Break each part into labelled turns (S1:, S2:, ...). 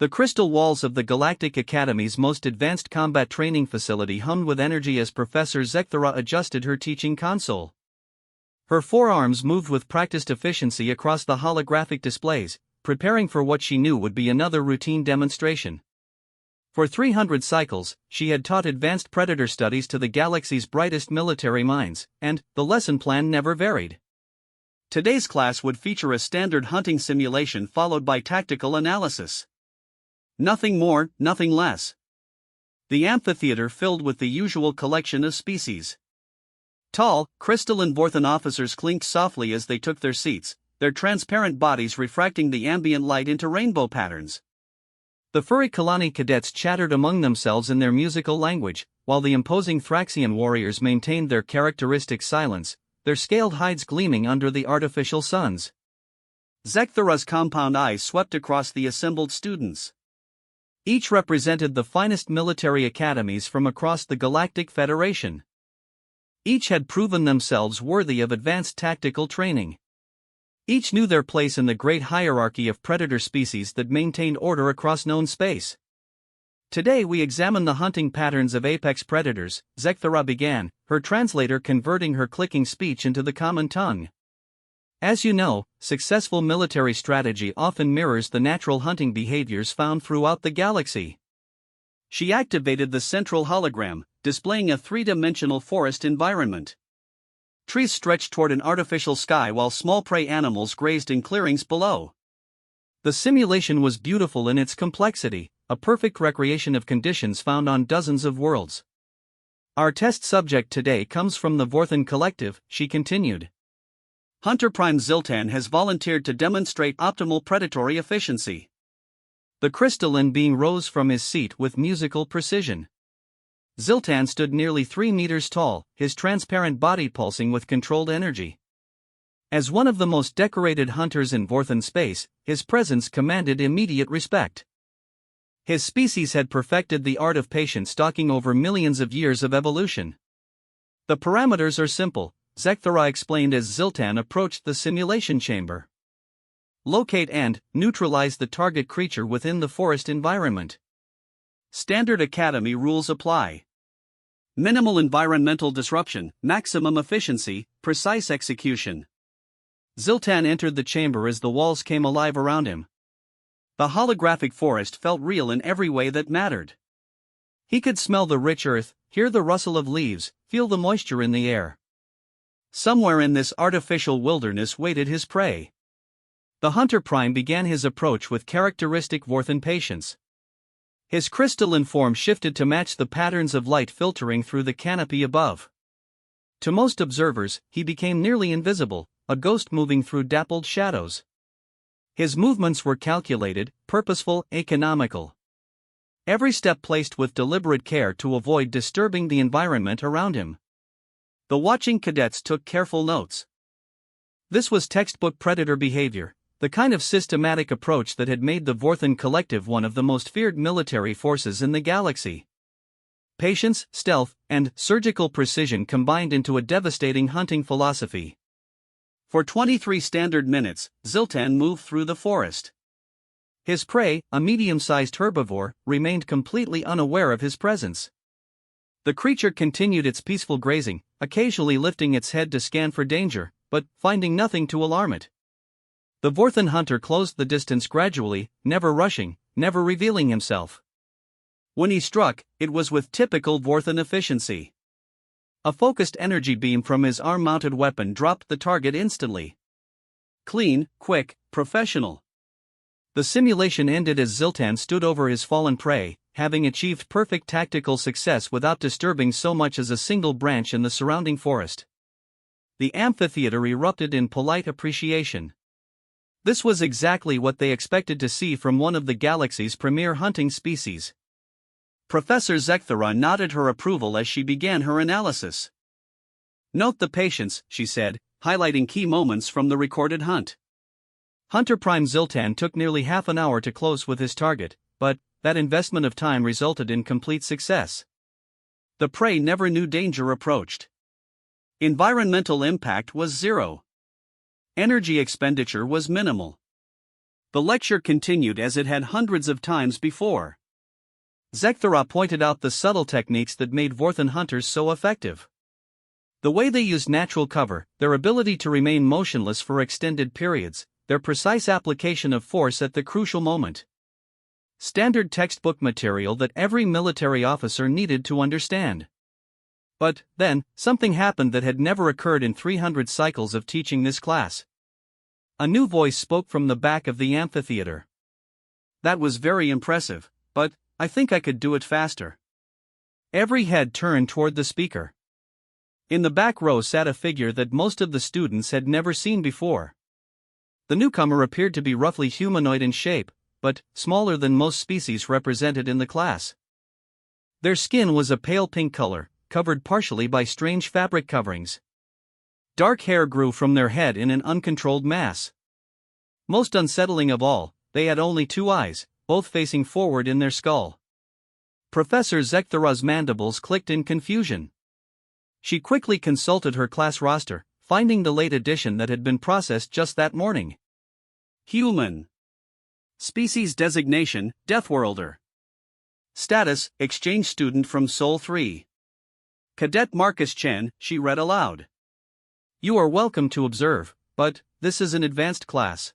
S1: The crystal walls of the Galactic Academy's most advanced combat training facility hummed with energy as Professor Zekthara adjusted her teaching console. Her forearms moved with practiced efficiency across the holographic displays, preparing for what she knew would be another routine demonstration. For 300 cycles, she had taught advanced predator studies to the galaxy's brightest military minds, and the lesson plan never varied. Today's class would feature a standard hunting simulation followed by tactical analysis. Nothing more, nothing less. The amphitheater filled with the usual collection of species. Tall, crystalline Vorthan officers clinked softly as they took their seats, their transparent bodies refracting the ambient light into rainbow patterns. The furry Kalani cadets chattered among themselves in their musical language, while the imposing Thraxian warriors maintained their characteristic silence, their scaled hides gleaming under the artificial suns. Zekthara's compound eyes swept across the assembled students. Each represented the finest military academies from across the Galactic Federation. Each had proven themselves worthy of advanced tactical training. Each knew their place in the great hierarchy of predator species that maintained order across known space. Today we examine the hunting patterns of apex predators, Zekthara began, her translator converting her clicking speech into the common tongue. As you know, successful military strategy often mirrors the natural hunting behaviors found throughout the galaxy. She activated the central hologram, displaying a three-dimensional forest environment. Trees stretched toward an artificial sky while small prey animals grazed in clearings below. The simulation was beautiful in its complexity, a perfect recreation of conditions found on dozens of worlds. Our test subject today comes from the Vorthan Collective, she continued. Hunter Prime Ziltan has volunteered to demonstrate optimal predatory efficiency. The crystalline being rose from his seat with musical precision. Ziltan stood nearly 3 meters tall, his transparent body pulsing with controlled energy. As one of the most decorated hunters in Vorthan space, his presence commanded immediate respect. His species had perfected the art of patient stalking over millions of years of evolution. The parameters are simple, Zekthara explained as Ziltan approached the simulation chamber. Locate and neutralize the target creature within the forest environment. Standard Academy rules apply. Minimal environmental disruption, maximum efficiency, precise execution. Ziltan entered the chamber as the walls came alive around him. The holographic forest felt real in every way that mattered. He could smell the rich earth, hear the rustle of leaves, feel the moisture in the air. Somewhere in this artificial wilderness waited his prey. The Hunter Prime began his approach with characteristic Vorthan patience. His crystalline form shifted to match the patterns of light filtering through the canopy above. To most observers, he became nearly invisible, a ghost moving through dappled shadows. His movements were calculated, purposeful, economical. Every step placed with deliberate care to avoid disturbing the environment around him. The watching cadets took careful notes. This was textbook predator behavior, the kind of systematic approach that had made the Vorthan Collective one of the most feared military forces in the galaxy. Patience, stealth, and surgical precision combined into a devastating hunting philosophy. For 23 standard minutes, Ziltan moved through the forest. His prey, a medium-sized herbivore, remained completely unaware of his presence. The creature continued its peaceful grazing, occasionally lifting its head to scan for danger, but finding nothing to alarm it. The Vorthan hunter closed the distance gradually, never rushing, never revealing himself. When he struck, it was with typical Vorthan efficiency. A focused energy beam from his arm-mounted weapon dropped the target instantly. Clean, quick, professional. The simulation ended as Ziltan stood over his fallen prey, having achieved perfect tactical success without disturbing so much as a single branch in the surrounding forest. The amphitheater erupted in polite appreciation. This was exactly what they expected to see from one of the galaxy's premier hunting species. Professor Zekthara nodded her approval as she began her analysis. Note the patience, she said, highlighting key moments from the recorded hunt. Hunter Prime Ziltan took nearly half an hour to close with his target, but that investment of time resulted in complete success. The prey never knew danger approached. Environmental impact was zero. Energy expenditure was minimal.
S2: The lecture continued as it had hundreds of times before.
S1: Zekthara pointed out the subtle techniques that made Vorthan hunters so effective. The way they used natural cover, their ability to remain motionless for extended periods, their precise application of force at the crucial moment. Standard textbook material that every military officer needed to understand. But, then, something happened that had never occurred in 300 cycles of teaching this class. A new voice spoke from the back of the amphitheater.
S2: That was very impressive, but I think I could do it faster.
S1: Every head turned toward the speaker. In the back row sat a figure that most of the students had never seen before. The newcomer appeared to be roughly humanoid in shape, but smaller than most species represented in the class. Their skin was a pale pink color, covered partially by strange fabric coverings. Dark hair grew from their head in an uncontrolled mass. Most unsettling of all, they had only 2 eyes, both facing forward in their skull. Professor Zekthara's mandibles clicked in confusion. She quickly consulted her class roster, finding the late addition that had been processed just that morning.
S2: Human. Species designation, Deathworlder. Status, exchange student from Sol 3. Cadet Marcus Chen, she read aloud.
S1: You are welcome to observe, but this is an advanced class.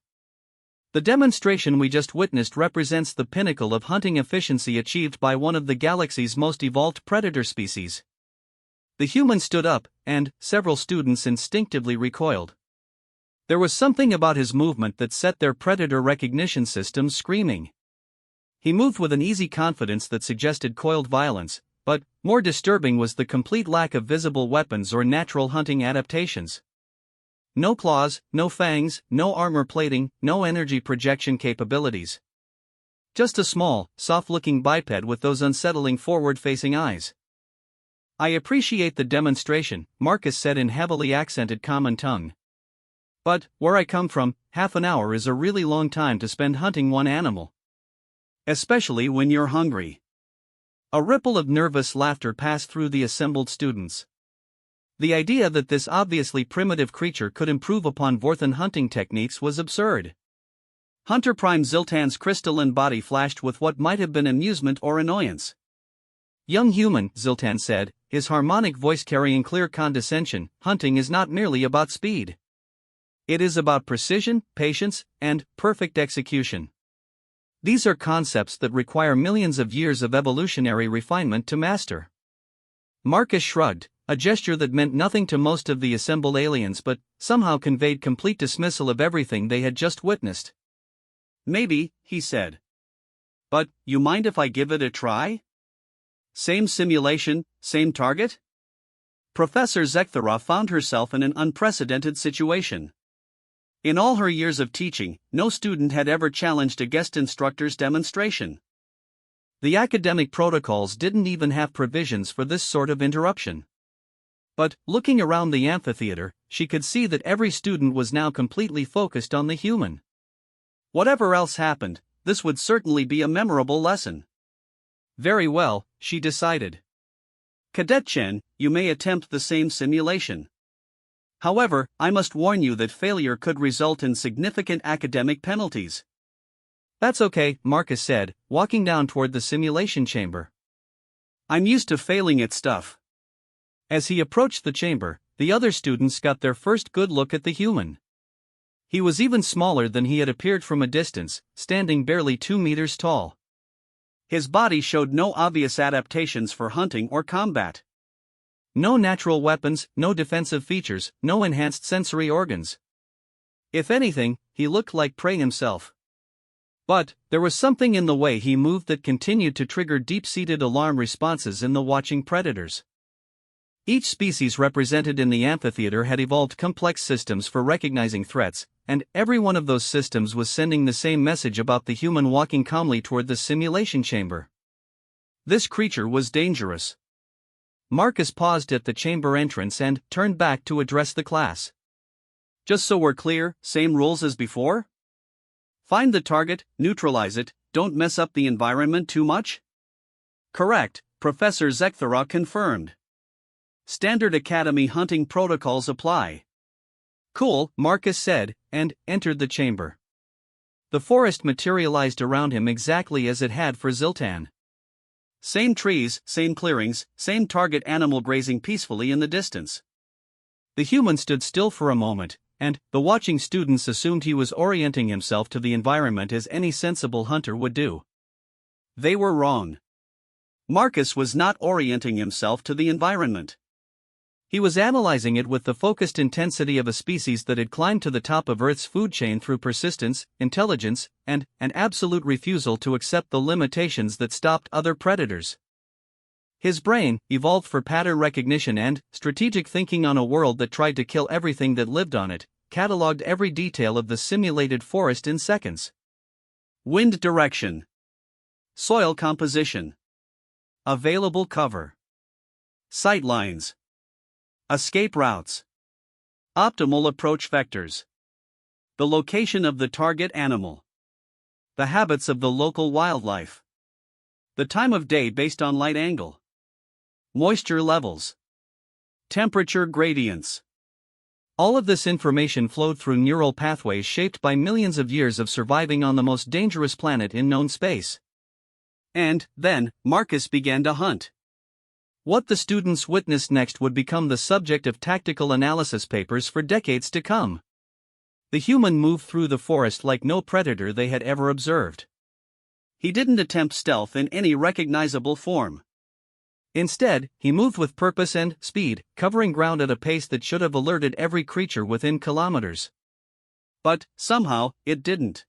S1: The demonstration we just witnessed represents the pinnacle of hunting efficiency achieved by one of the galaxy's most evolved predator species. The human stood up, and several students instinctively recoiled. There was something about his movement that set their predator recognition systems screaming. He moved with an easy confidence that suggested coiled violence, but more disturbing was the complete lack of visible weapons or natural hunting adaptations. No claws, no fangs, no armor plating, no energy projection capabilities. Just a small, soft-looking biped with those unsettling forward-facing eyes. I appreciate the demonstration, Marcus said in heavily accented common tongue. But, where I come from, half an hour is a really long time to spend hunting one animal.
S2: Especially when you're hungry.
S1: A ripple of nervous laughter passed through the assembled students. The idea that this obviously primitive creature could improve upon Vorthan hunting techniques was absurd.
S2: Hunter Prime Ziltan's crystalline body flashed with what might have been amusement or annoyance.
S1: Young human, Ziltan said, his harmonic voice carrying clear condescension, hunting is not merely about speed. It is about precision, patience, and perfect execution. These are concepts that require millions of years of evolutionary refinement to master. Marcus shrugged, a gesture that meant nothing to most of the assembled aliens but somehow conveyed complete dismissal of everything they had just witnessed.
S2: Maybe, he said. But, you mind if I give it a try? Same simulation, same target? Professor Zekthara found herself in an unprecedented situation. In all her years of teaching, no student had ever challenged a guest instructor's demonstration.
S1: The academic protocols didn't even have provisions for this sort of interruption. But, looking around the amphitheater, she could see that every student was now completely focused on the human.
S2: Whatever else happened, this would certainly be a memorable lesson.
S1: Very well, she decided.
S2: Cadet Chen, you may attempt the same simulation. However, I must warn you that failure could result in significant academic penalties.
S1: That's okay, Marcus said, walking down toward the simulation chamber.
S2: I'm used to failing at stuff.
S1: As he approached the chamber, the other students got their first good look at the human. He was even smaller than he had appeared from a distance, standing barely 2 meters tall.
S2: His body showed no obvious adaptations for hunting or combat.
S1: No natural weapons, no defensive features, no enhanced sensory organs. If anything, he looked like prey himself. But, there was something in the way he moved that continued to trigger deep-seated alarm responses in the watching predators. Each species represented in the amphitheater had evolved complex systems for recognizing threats, and every one of those systems was sending the same message about the human walking calmly toward the simulation chamber. This creature was dangerous. Marcus paused at the chamber entrance and turned back to address the class.
S2: Just so we're clear, same rules as before? Find the target, neutralize it, don't mess up the environment too much? Correct, Professor Zekthara confirmed. Standard Academy hunting protocols apply.
S1: Cool, Marcus said, and entered the chamber. The forest materialized around him exactly as it had for Ziltan.
S2: Same trees, same clearings, same target animal grazing peacefully in the distance.
S1: The human stood still for a moment, and the watching students assumed he was orienting himself to the environment as any sensible hunter would do.
S2: They were wrong. Marcus was not orienting himself to the environment.
S1: He was analyzing it with the focused intensity of a species that had climbed to the top of Earth's food chain through persistence, intelligence, and an absolute refusal to accept the limitations that stopped other predators. His brain evolved for pattern recognition and strategic thinking on a world that tried to kill everything that lived on it, cataloged every detail of the simulated forest in seconds.
S2: Wind direction. Soil composition. Available cover. Sight lines. Escape routes. Optimal approach vectors. The location of the target animal. The habits of the local wildlife. The time of day based on light angle. Moisture levels. Temperature gradients.
S1: All of this information flowed through neural pathways shaped by millions of years of surviving on the most dangerous planet in known space.
S2: And then, Marcus began to hunt.
S1: What the students witnessed next would become the subject of tactical analysis papers for decades to come. The human moved through the forest like no predator they had ever observed.
S2: He didn't attempt stealth in any recognizable form.
S1: Instead, he moved with purpose and speed, covering ground at a pace that should have alerted every creature within kilometers.
S2: But, somehow, it didn't.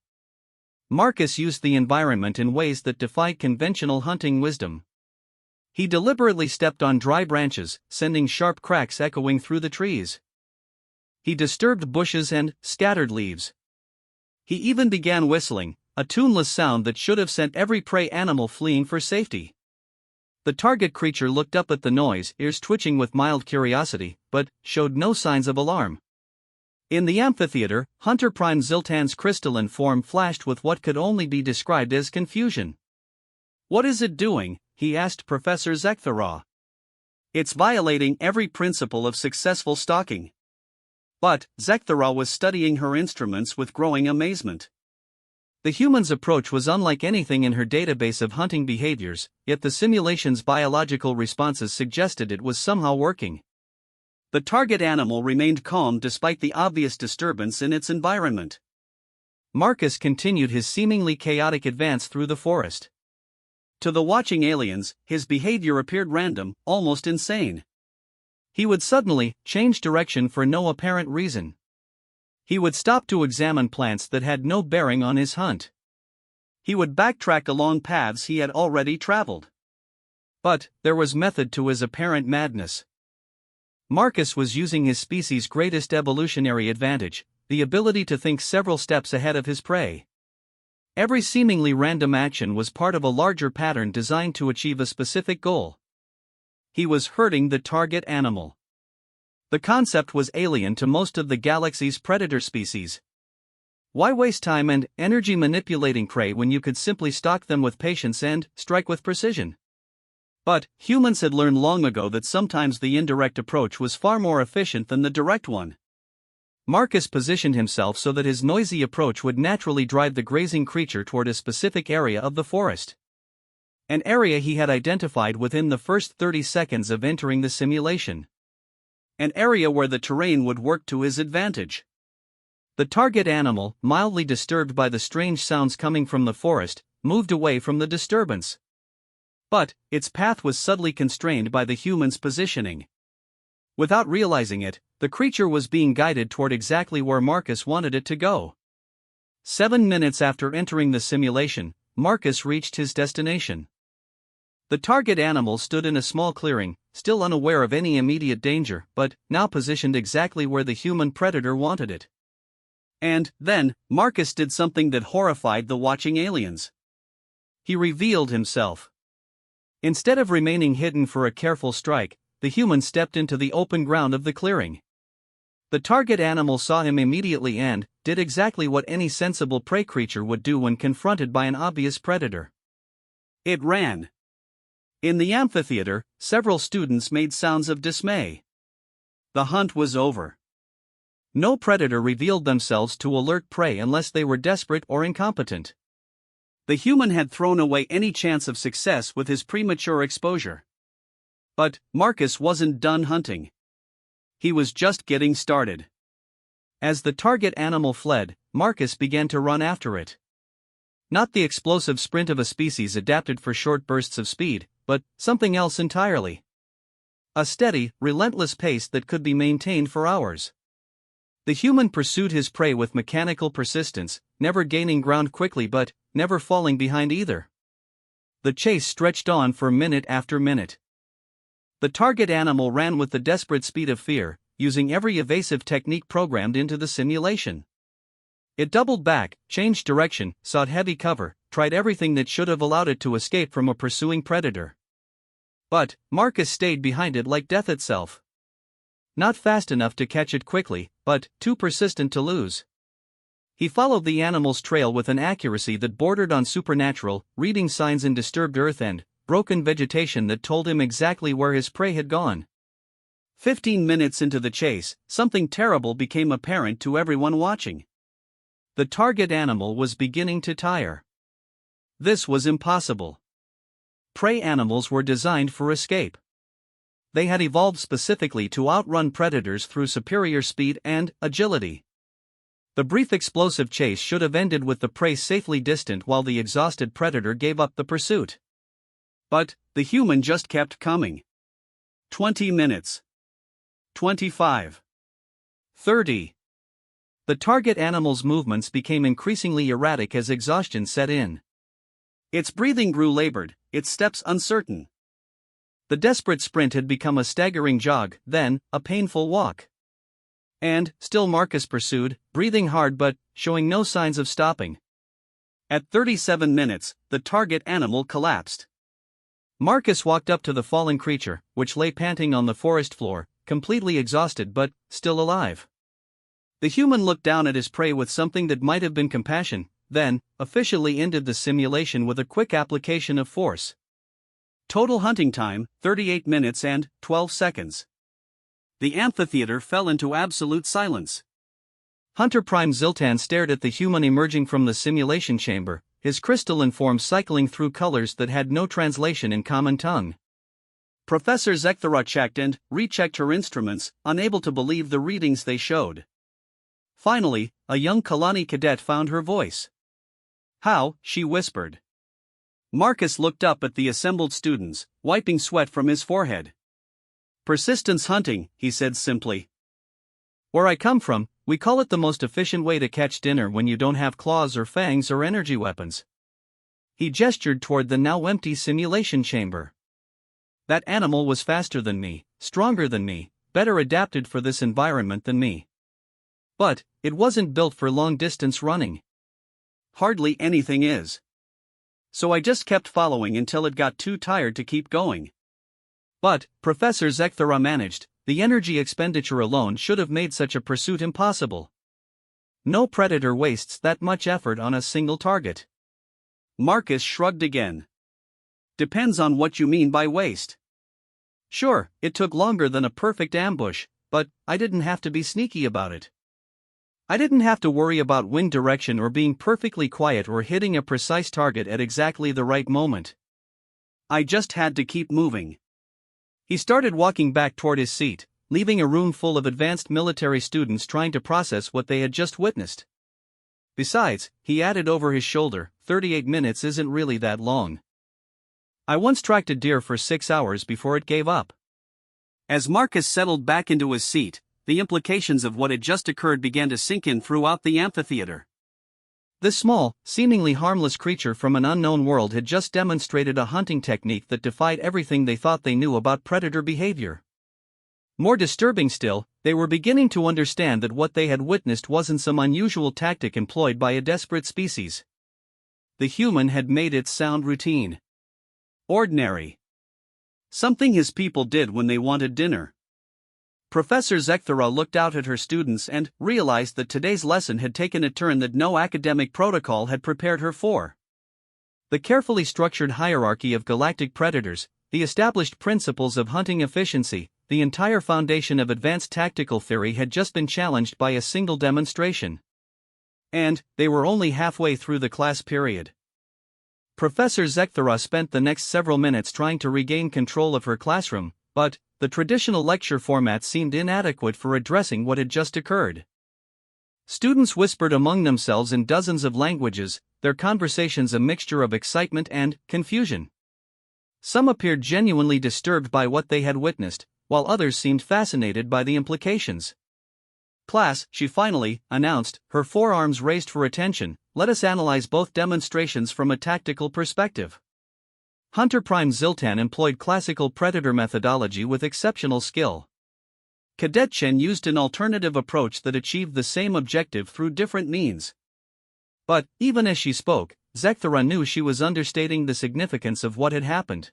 S1: Marcus used the environment in ways that defied conventional hunting wisdom. He deliberately stepped on dry branches, sending sharp cracks echoing through the trees. He disturbed bushes and scattered leaves. He even began whistling, a tuneless sound that should have sent every prey animal fleeing for safety. The target creature looked up at the noise, ears twitching with mild curiosity, but showed no signs of alarm. In the amphitheater, Hunter Prime Ziltan's crystalline form flashed with what could only be described as confusion.
S2: "What is it doing?" he asked Professor Zekthara. "It's violating every principle of successful stalking." But Zekthara was studying her instruments with growing amazement.
S1: The human's approach was unlike anything in her database of hunting behaviors, yet the simulation's biological responses suggested it was somehow working.
S2: The target animal remained calm despite the obvious disturbance in its environment.
S1: Marcus continued his seemingly chaotic advance through the forest.
S2: To the watching aliens, his behavior appeared random, almost insane.
S1: He would suddenly change direction for no apparent reason. He would stop to examine plants that had no bearing on his hunt.
S2: He would backtrack along paths he had already traveled.
S1: But there was method to his apparent madness. Marcus was using his species' greatest evolutionary advantage, the ability to think several steps ahead of his prey. Every seemingly random action was part of a larger pattern designed to achieve a specific goal. He was hurting the target animal. The concept was alien to most of the galaxy's predator species. Why waste time and energy manipulating prey when you could simply stalk them with patience and strike with precision? But humans had learned long ago that sometimes the indirect approach was far more efficient than the direct one. Marcus positioned himself so that his noisy approach would naturally drive the grazing creature toward a specific area of the forest. An area he had identified within the first 30 seconds of entering the simulation.
S2: An area where the terrain would work to his advantage.
S1: The target animal, mildly disturbed by the strange sounds coming from the forest, moved away from the disturbance. But its path was subtly constrained by the human's positioning. Without realizing it, the creature was being guided toward exactly where Marcus wanted it to go. 7 minutes after entering the simulation, Marcus reached his destination. The target animal stood in a small clearing, still unaware of any immediate danger, but now positioned exactly where the human predator wanted it.
S2: And then, Marcus did something that horrified the watching aliens.
S1: He revealed himself. Instead of remaining hidden for a careful strike, the human stepped into the open ground of the clearing. The target animal saw him immediately and did exactly what any sensible prey creature would do when confronted by an obvious predator.
S2: It ran. In the amphitheater, several students made sounds of dismay. The hunt was over.
S1: No predator revealed themselves to alert prey unless they were desperate or incompetent.
S2: The human had thrown away any chance of success with his premature exposure. But Marcus wasn't done hunting. He was just getting started.
S1: As the target animal fled, Marcus began to run after it. Not the explosive sprint of a species adapted for short bursts of speed, but something else entirely. A steady, relentless pace that could be maintained for hours. The human pursued his prey with mechanical persistence, never gaining ground quickly but never falling behind either. The chase stretched on for minute after minute. The target animal ran with the desperate speed of fear, using every evasive technique programmed into the simulation. It doubled back, changed direction, sought heavy cover, tried everything that should have allowed it to escape from a pursuing predator. But Marcus stayed behind it like death itself. Not fast enough to catch it quickly, but too persistent to lose. He followed the animal's trail with an accuracy that bordered on supernatural, reading signs in disturbed earth and broken vegetation that told him exactly where his prey had gone.
S2: 15 minutes into the chase, something terrible became apparent to everyone watching.
S1: The target animal was beginning to tire. This was impossible. Prey animals were designed for escape. They had evolved specifically to outrun predators through superior speed and agility. The brief explosive chase should have ended with the prey safely distant while the exhausted predator gave up the pursuit.
S2: But the human just kept coming. 20 minutes. 25.
S1: 30. The target animal's movements became increasingly erratic as exhaustion set in.
S2: Its breathing grew labored, its steps uncertain.
S1: The desperate sprint had become a staggering jog, then a painful walk. And still Marcus pursued, breathing hard but showing no signs of stopping.
S2: At 37 minutes, the target animal collapsed.
S1: Marcus walked up to the fallen creature, which lay panting on the forest floor, completely exhausted but still alive. The human looked down at his prey with something that might have been compassion, then officially ended the simulation with a quick application of force.
S2: Total hunting time, 38 minutes and 12 seconds. The amphitheater fell into absolute silence.
S1: Hunter Prime Ziltan stared at the human emerging from the simulation chamber, his crystalline form cycling through colors that had no translation in common tongue.
S2: Professor Zekthara checked and rechecked her instruments, unable to believe the readings they showed. Finally, a young Kalani cadet found her voice.
S1: "How?" she whispered.
S2: Marcus looked up at the assembled students, wiping sweat from his forehead. "Persistence hunting," he said simply.
S1: "Where I come from, we call it the most efficient way to catch dinner when you don't have claws or fangs or energy weapons." He gestured toward the now empty simulation chamber. "That animal was faster than me, stronger than me, better adapted for this environment than me. But it wasn't built for long-distance running.
S2: Hardly anything is. So I just kept following until it got too tired to keep going."
S1: But Professor Zekthara managed. The energy expenditure alone should have made such a pursuit impossible. No predator wastes that much effort on a single target.
S2: Marcus shrugged again. "Depends on what you mean by waste."
S1: "Sure, it took longer than a perfect ambush, but I didn't have to be sneaky about it. I didn't have to worry about wind direction or being perfectly quiet or hitting a precise target at exactly the right moment.
S2: I just had to keep moving."
S1: He started walking back toward his seat, leaving a room full of advanced military students trying to process what they had just witnessed. Besides, he added over his shoulder, 38 minutes isn't really that long. I once tracked a deer for 6 hours before it gave up.
S2: As Marcus settled back into his seat, the implications of what had just occurred began to sink in throughout the amphitheater.
S1: This small, seemingly harmless creature from an unknown world had just demonstrated a hunting technique that defied everything they thought they knew about predator behavior. More disturbing still, they were beginning to understand that what they had witnessed wasn't some unusual tactic employed by a desperate species. The human had made it sound routine.
S2: Ordinary. Something his people did when they wanted dinner.
S1: Professor Zekthara looked out at her students and realized that today's lesson had taken a turn that no academic protocol had prepared her for. The carefully structured hierarchy of galactic predators, the established principles of hunting efficiency, the entire foundation of advanced tactical theory had just been challenged by a single demonstration. And they were only halfway through the class period. Professor Zekthara spent the next several minutes trying to regain control of her classroom, but the traditional lecture format seemed inadequate for addressing what had just occurred. Students whispered among themselves in dozens of languages, their conversations a mixture of excitement and confusion. Some appeared genuinely disturbed by what they had witnessed, while others seemed fascinated by the implications. "Class," she finally announced, her forearms raised for attention, "let us analyze both demonstrations from a tactical perspective." Hunter Prime Ziltan employed classical predator methodology with exceptional skill. Cadet Chen used an alternative approach that achieved the same objective through different means. But, even as she spoke, Zekthara knew she was understating the significance of what had happened.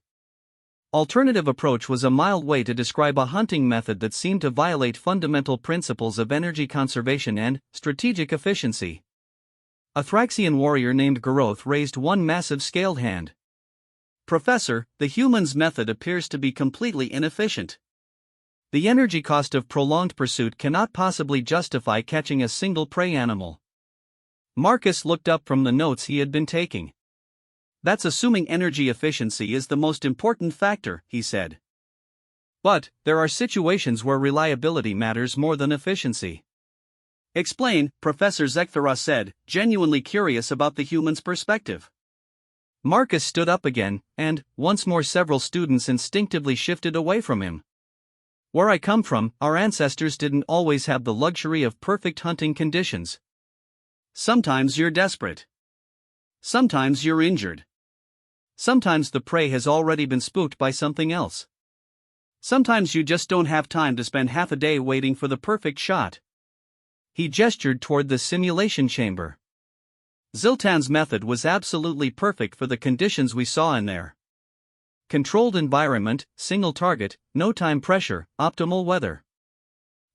S1: Alternative approach was a mild way to describe a hunting method that seemed to violate fundamental principles of energy conservation and strategic efficiency. A Thraxian warrior named Garoth raised one massive scaled hand. "Professor, the human's method appears to be completely inefficient. The energy cost of prolonged pursuit cannot possibly justify catching a single prey animal." Marcus looked up from the notes he had been taking. "That's assuming energy efficiency is the most important factor," he said. "But there are situations where reliability matters more than efficiency." "Explain," Professor Zekthara said, genuinely curious about the human's perspective. Marcus stood up again, and, once more several students instinctively shifted away from him. "Where I come from, our ancestors didn't always have the luxury of perfect hunting conditions. Sometimes you're desperate. Sometimes you're injured. Sometimes the prey has already been spooked by something else. Sometimes you just don't have time to spend half a day waiting for the perfect shot." He gestured toward the simulation chamber. "Ziltan's method was absolutely perfect for the conditions we saw in there. Controlled environment, single target, no time pressure, optimal weather."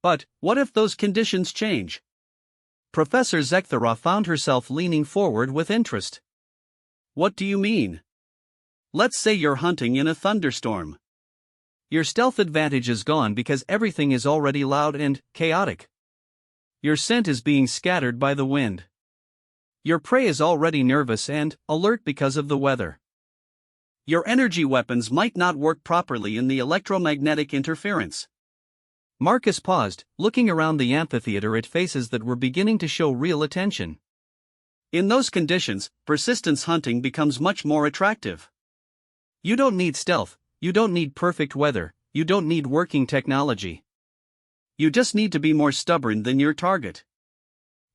S1: "But what if those conditions change?" Professor Zekthara found herself leaning forward with interest. "What do you mean? Let's say you're hunting in a thunderstorm. Your stealth advantage is gone because everything is already loud and chaotic. Your scent is being scattered by the wind. Your prey is already nervous and alert because of the weather. Your energy weapons might not work properly in the electromagnetic interference." Marcus paused, looking around the amphitheater at faces that were beginning to show real attention. "In those conditions, persistence hunting becomes much more attractive. You don't need stealth, you don't need perfect weather, you don't need working technology. You just need to be more stubborn than your target."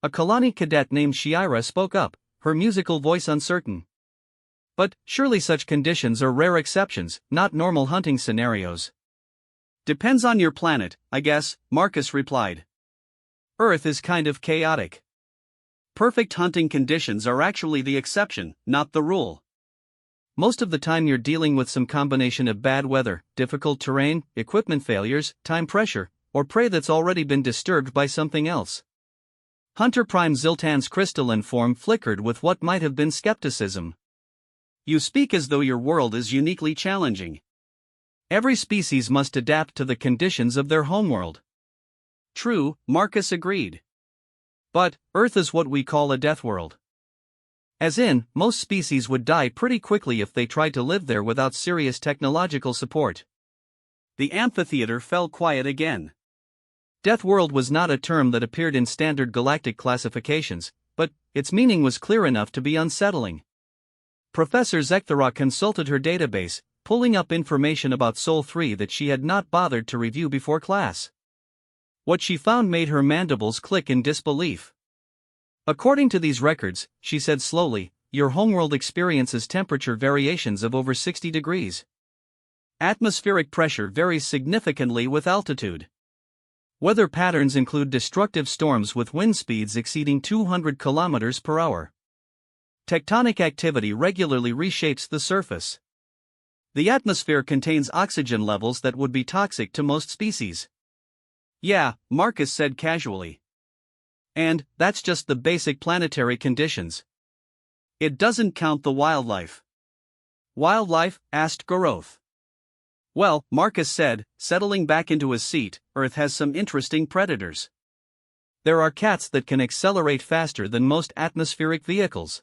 S1: A Kalani cadet named Shiira spoke up, her musical voice uncertain. "But surely such conditions are rare exceptions, not normal hunting scenarios." "Depends on your planet, I guess," Marcus replied. "Earth is kind of chaotic. Perfect hunting conditions are actually the exception, not the rule. Most of the time you're dealing with some combination of bad weather, difficult terrain, equipment failures, time pressure, or prey that's already been disturbed by something else." Hunter Prime Ziltan's crystalline form flickered with what might have been skepticism. "You speak as though your world is uniquely challenging. Every species must adapt to the conditions of their homeworld." "True," Marcus agreed. "But Earth is what we call a death world. As in, most species would die pretty quickly if they tried to live there without serious technological support." The amphitheater fell quiet again. Death world was not a term that appeared in standard galactic classifications, but its meaning was clear enough to be unsettling. Professor Zekthara consulted her database, pulling up information about Sol 3 that she had not bothered to review before class. What she found made her mandibles click in disbelief. "According to these records," she said slowly, "your homeworld experiences temperature variations of over 60 degrees. Atmospheric pressure varies significantly with altitude. Weather patterns include destructive storms with wind speeds exceeding 200 kilometers per hour. Tectonic activity regularly reshapes the surface. The atmosphere contains oxygen levels that would be toxic to most species." "Yeah," Marcus said casually. "And that's just the basic planetary conditions. It doesn't count the wildlife." "Wildlife?" asked Garoth.
S2: Well, Marcus said, settling back into his seat, Earth has some interesting predators.
S1: There are cats that can accelerate faster than most atmospheric vehicles.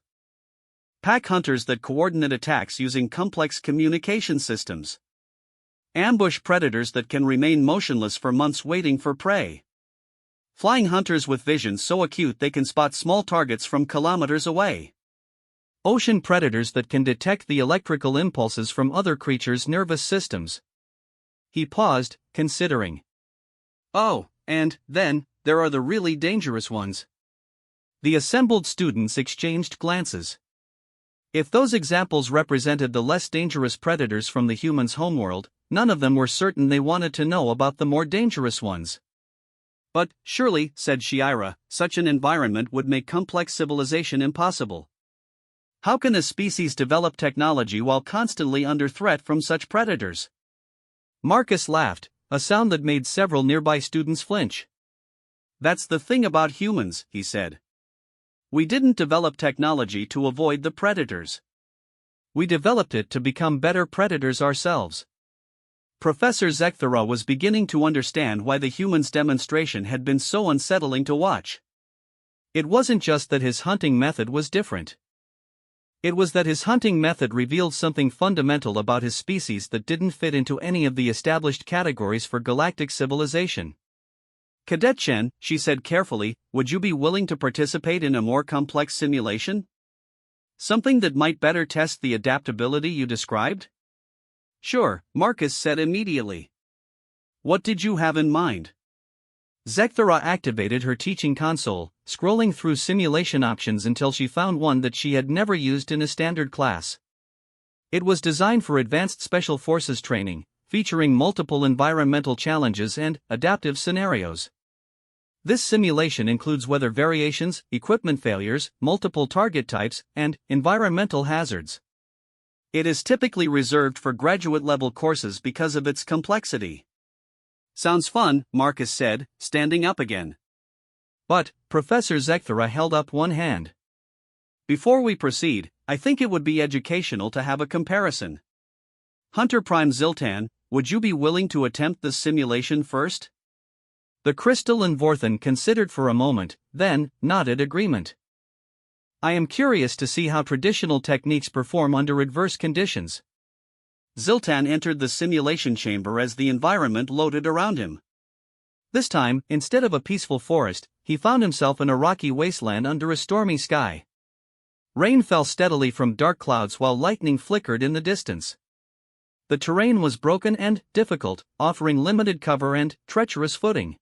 S2: Pack hunters that coordinate attacks using complex communication systems. Ambush predators that can remain motionless for months waiting for prey. Flying hunters with vision so acute they can spot small targets from kilometers away.
S1: Ocean predators that can detect the electrical impulses from other creatures' nervous systems. He paused, considering.
S2: Oh, and then, there are the really dangerous ones.
S1: The assembled students exchanged glances. If those examples represented the less dangerous predators from the humans' homeworld, none of them were certain they wanted to know about the more dangerous ones.
S2: But, surely, said Shiira, such an environment would make complex civilization impossible. How can a species develop technology while constantly under threat from such predators?
S1: Marcus laughed, a sound that made several nearby students flinch.
S2: That's the thing about humans, he said. We didn't develop technology to avoid the predators.
S1: We developed it to become better predators ourselves. Professor Zekthara was beginning to understand why the humans' demonstration had been so unsettling to watch. It wasn't just that his hunting method was different. It was that his hunting method revealed something fundamental about his species that didn't fit into any of the established categories for galactic civilization.
S2: Cadet Chen, she said carefully, would you be willing to participate in a more complex simulation? Something that might better test the adaptability you described?
S1: Sure,
S2: Marcus said immediately. What did you have in mind?
S1: Zekthara activated her teaching console, scrolling through simulation options until she found one that she had never used in a standard class. It was designed for advanced special forces training, featuring multiple environmental challenges and adaptive scenarios. This simulation includes weather variations, equipment failures, multiple target types, and environmental hazards.
S2: It is typically reserved for graduate-level courses because of its complexity. Sounds fun, Marcus said, standing up again.
S1: But, Professor Zekthara held up one hand.
S2: Before we proceed, I think it would be educational to have a comparison. Hunter Prime Ziltan, would you be willing to attempt this simulation first?
S1: The Crystal and Vorthan considered for a moment, then nodded agreement. I am curious to see how traditional techniques perform under adverse conditions.
S2: Ziltan entered the simulation chamber as the environment loaded around him.
S1: This time, instead of a peaceful forest, he found himself in a rocky wasteland under a stormy sky. Rain fell steadily from dark clouds while lightning flickered in the distance. The terrain was broken and difficult, offering limited cover and treacherous footing.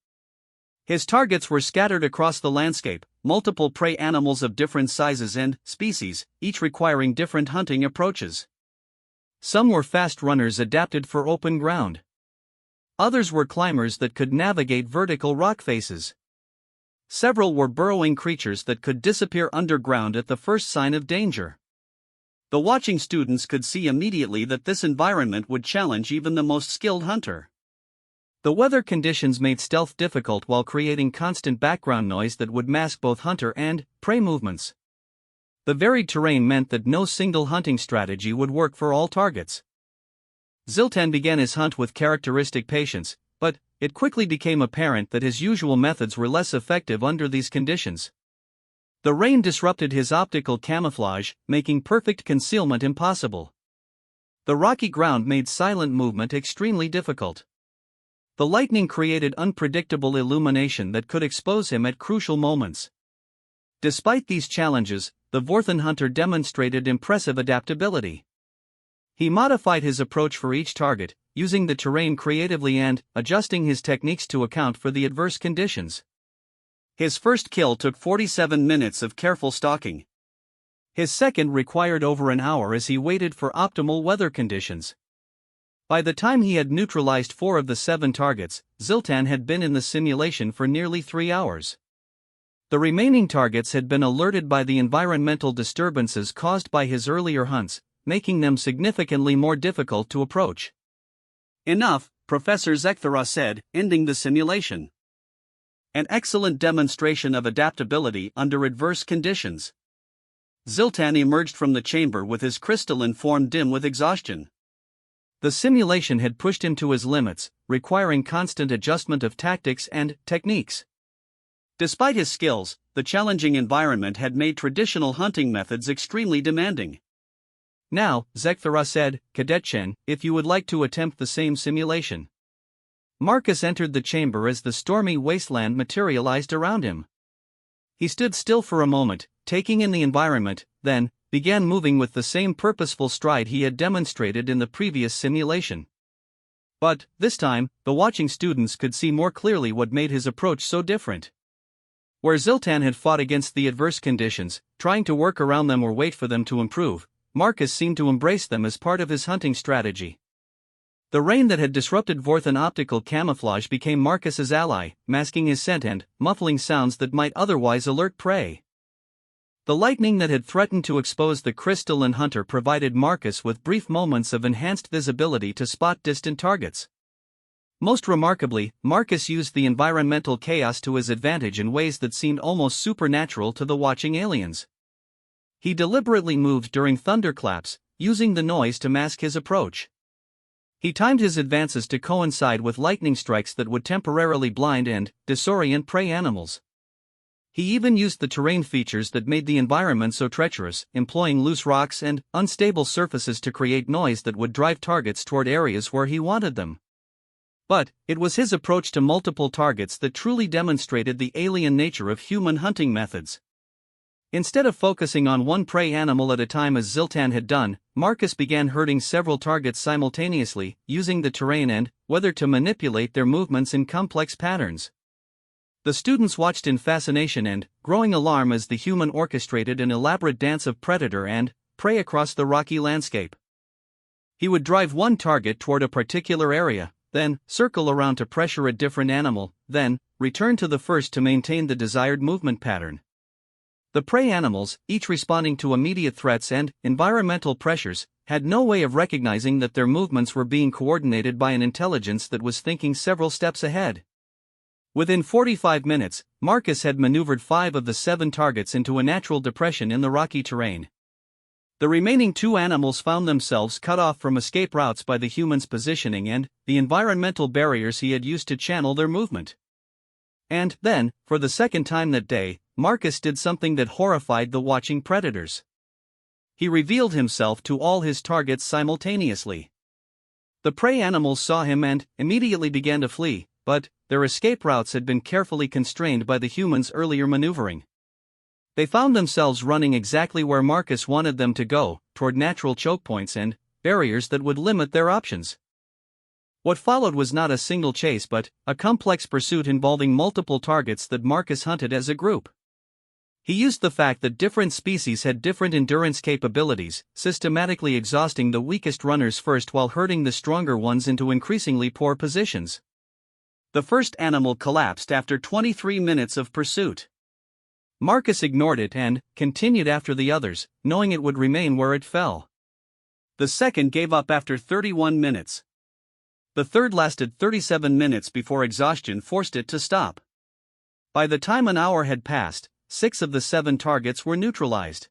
S1: His targets were scattered across the landscape, multiple prey animals of different sizes and species, each requiring different hunting approaches. Some were fast runners adapted for open ground. Others were climbers that could navigate vertical rock faces. Several were burrowing creatures that could disappear underground at the first sign of danger. The watching students could see immediately that this environment would challenge even the most skilled hunter. The weather conditions made stealth difficult while creating constant background noise that would mask both hunter and prey movements. The varied terrain meant that no single hunting strategy would work for all targets. Ziltan began his hunt with characteristic patience, but it quickly became apparent that his usual methods were less effective under these conditions. The rain disrupted his optical camouflage, making perfect concealment impossible. The rocky ground made silent movement extremely difficult. The lightning created unpredictable illumination that could expose him at crucial moments. Despite these challenges, the Vorthan hunter demonstrated impressive adaptability. He modified his approach for each target, using the terrain creatively and adjusting his techniques to account for the adverse conditions. His first kill took 47 minutes of careful stalking. His second required over an hour as he waited for optimal weather conditions. By the time he had neutralized 4 of the 7 targets, Ziltan had been in the simulation for nearly 3 hours. The remaining targets had been alerted by the environmental disturbances caused by his earlier hunts, making them significantly more difficult to approach.
S2: Enough, Professor Zekthara said, ending the simulation. An excellent demonstration of adaptability under adverse conditions. Ziltan emerged from the chamber with his crystalline form dim with exhaustion.
S1: The simulation had pushed him to his limits, requiring constant adjustment of tactics and techniques.
S2: Despite his skills, the challenging environment had made traditional hunting methods extremely demanding.
S1: Now, Zekthara said, Cadet Chen, if you would like to attempt the same simulation. Marcus entered the chamber as the stormy wasteland materialized around him. He stood still for a moment, taking in the environment, then began moving with the same purposeful stride he had demonstrated in the previous simulation. But, this time, the watching students could see more clearly what made his approach so different. Where Ziltan had fought against the adverse conditions, trying to work around them or wait for them to improve, Marcus seemed to embrace them as part of his hunting strategy. The rain that had disrupted Vorthan optical camouflage became Marcus's ally, masking his scent and muffling sounds that might otherwise alert prey. The lightning that had threatened to expose the crystalline hunter provided Marcus with brief moments of enhanced visibility to spot distant targets. Most remarkably, Marcus used the environmental chaos to his advantage in ways that seemed almost supernatural to the watching aliens. He deliberately moved during thunderclaps, using the noise to mask his approach. He timed his advances to coincide with lightning strikes that would temporarily blind and disorient prey animals. He even used the terrain features that made the environment so treacherous, employing loose rocks and unstable surfaces to create noise that would drive targets toward areas where he wanted them. But it was his approach to multiple targets that truly demonstrated the alien nature of human hunting methods. Instead of focusing on one prey animal at a time as Ziltan had done, Marcus began herding several targets simultaneously, using the terrain and weather to manipulate their movements in complex patterns. The students watched in fascination and growing alarm as the human orchestrated an elaborate dance of predator and prey across the rocky landscape. He would drive one target toward a particular area, then circle around to pressure a different animal, then return to the first to maintain the desired movement pattern. The prey animals, each responding to immediate threats and environmental pressures, had no way of recognizing that their movements were being coordinated by an intelligence that was thinking several steps ahead. Within 45 minutes, Marcus had maneuvered 5 of the 7 targets into a natural depression in the rocky terrain. The remaining 2 animals found themselves cut off from escape routes by the human's positioning and the environmental barriers he had used to channel their movement. And then, for the second time that day, Marcus did something that horrified the watching predators. He revealed himself to all his targets simultaneously. The prey animals saw him and immediately began to flee, but their escape routes had been carefully constrained by the humans' earlier maneuvering. They found themselves running exactly where Marcus wanted them to go, toward natural choke points and barriers that would limit their options. What followed was not a single chase but a complex pursuit involving multiple targets that Marcus hunted as a group. He used the fact that different species had different endurance capabilities, systematically exhausting the weakest runners first while herding the stronger ones into increasingly poor positions. The first animal collapsed after 23 minutes of pursuit. Marcus ignored it and continued after the others, knowing it would remain where it fell. The second gave up after 31 minutes. The third lasted 37 minutes before exhaustion forced it to stop. By the time an hour had passed, 6 of the 7 targets were neutralized.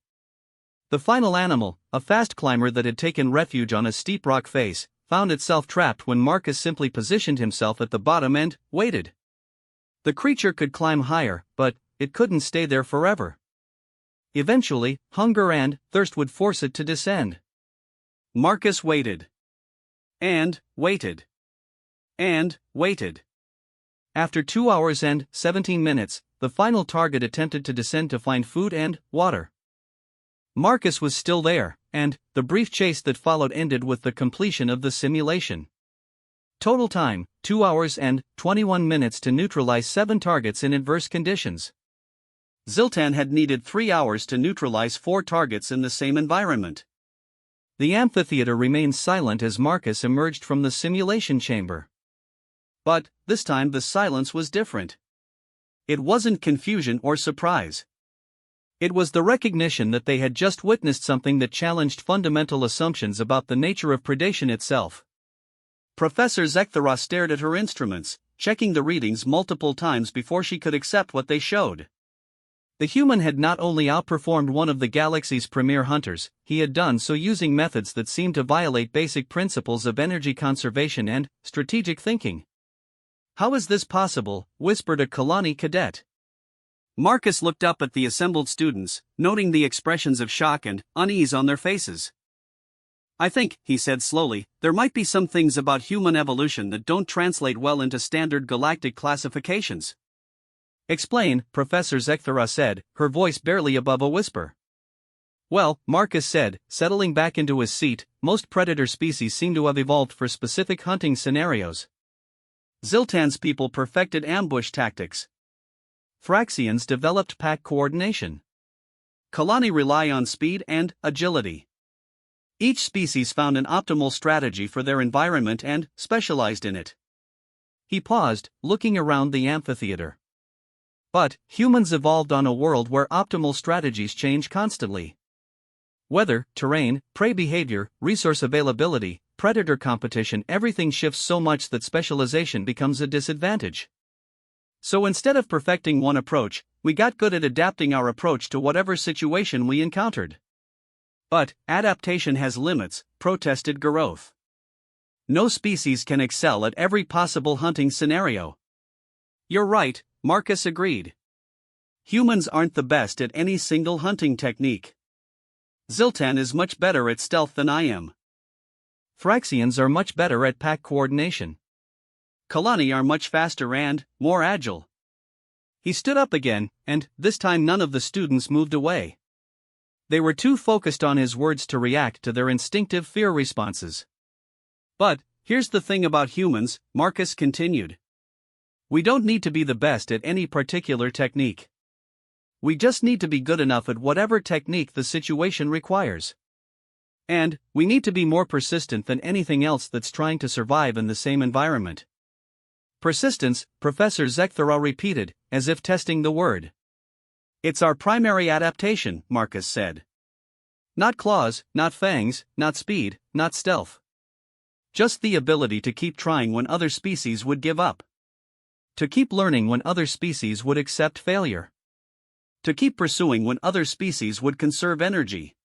S1: The final animal, a fast climber that had taken refuge on a steep rock face, found itself trapped when Marcus simply positioned himself at the bottom and waited. The creature could climb higher, but it couldn't stay there forever. Eventually, hunger and thirst would force it to descend. Marcus waited. And waited. And waited. After 2 hours and 17 minutes, the final target attempted to descend to find food and water. Marcus was still there, and the brief chase that followed ended with the completion of the simulation. Total time, 2 hours and 21 minutes to neutralize 7 targets in adverse conditions. Ziltan had needed 3 hours to neutralize 4 targets in the same environment. The amphitheater remained silent as Marcus emerged from the simulation chamber. But, this time the silence was different. It wasn't confusion or surprise. It was the recognition that they had just witnessed something that challenged fundamental assumptions about the nature of predation itself. Professor Zekthara stared at her instruments, checking the readings multiple times before she could accept what they showed. The human had not only outperformed one of the galaxy's premier hunters, he had done so using methods that seemed to violate basic principles of energy conservation and strategic thinking. "How is this possible?" whispered a Kalani cadet.
S2: Marcus looked up at the assembled students, noting the expressions of shock and unease on their faces. "I think," he said slowly, "there might be some things about human evolution that don't translate well into standard galactic classifications."
S1: "Explain," Professor Zekthara said, her voice barely above a whisper. "Well," Marcus said, settling back into his seat, "most predator species seem to have evolved for specific hunting scenarios. Ziltan's people perfected ambush tactics. Thraxians developed pack coordination.
S2: Kalani rely on speed and agility. Each species found an optimal strategy for their environment and specialized in it."
S1: He paused, looking around the amphitheater. "But humans evolved on a world where optimal strategies change constantly. Weather, terrain, prey behavior, resource availability, predator competition, everything shifts so much that specialization becomes a disadvantage. So instead of perfecting one approach, we got good at adapting our approach to whatever situation we encountered."
S2: "But adaptation has limits," protested Garoth. "No species can excel at every possible hunting scenario." "You're right," Marcus agreed. "Humans aren't the best at any single hunting technique. Ziltan is much better at stealth than I am.
S1: Thraxians are much better at pack coordination.
S2: Kalani are much faster and more agile."
S1: He stood up again, and this time none of the students moved away. They were too focused on his words to react to their instinctive fear responses.
S2: "But here's the thing about humans," Marcus continued. "We don't need to be the best at any particular technique. We just need to be good enough at whatever technique the situation requires. And we need to be more persistent than anything else that's trying to survive in the same environment."
S1: "Persistence," Professor Zekthara repeated, as if testing the word.
S2: "It's our primary adaptation," Marcus said.
S1: "Not claws, not fangs, not speed, not stealth. Just the ability to keep trying when other species would give up. To keep learning when other species would accept failure.
S2: To keep pursuing when other species would conserve energy."